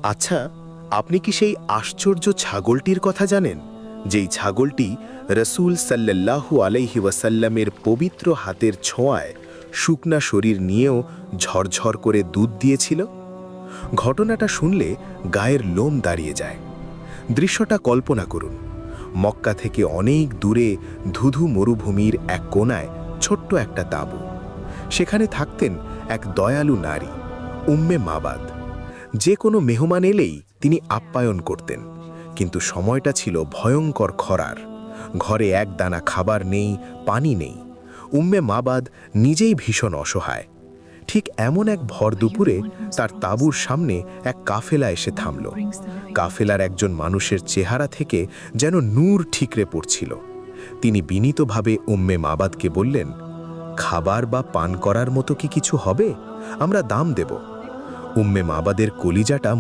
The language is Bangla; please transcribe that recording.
আচ্ছা, আপনি কি সেই আশ্চর্য ছাগলটির কথা জানেন, যেই ছাগলটি রসূল সাল্লাল্লাহু আলাইহি ওয়াসাল্লামের পবিত্র হাতের ছোঁয়ায় শুকনা শরীর নিয়েও ঝরঝর করে দুধ দিয়েছিল? ঘটনাটা শুনলে গায়ের লোম দাঁড়িয়ে যায়। দৃশ্যটা কল্পনা করুন। মক্কা থেকে অনেক দূরে ধুধু মরুভূমির এক কোণায় ছোট্ট একটা তাঁবু। সেখানে থাকতেন এক দয়ালু নারী, উম্মে মাবাদ। যে কোনো মেহমান এলেই তিনি আপ্যায়ন করতেন, কিন্তু সময়টা ছিল ভয়ঙ্কর খরার। ঘরে এক দানা খাবার নেই, পানি নেই। উম্মে মাবাদ নিজেই ভীষণ অসহায়। ঠিক এমন এক ভর দুপুরে তার তাঁবুর সামনে এক কাফেলা এসে থামল। কাফেলার একজন মানুষের চেহারা থেকে যেন নূর ঠিকরে পড়ছিল। তিনি বিনীতভাবে উম্মে মাবাদকে বললেন, খাবার বা পান করার মতো কি কিছু হবে? আমরা দাম দেব। উম্মে মাবাদের কলিজাটা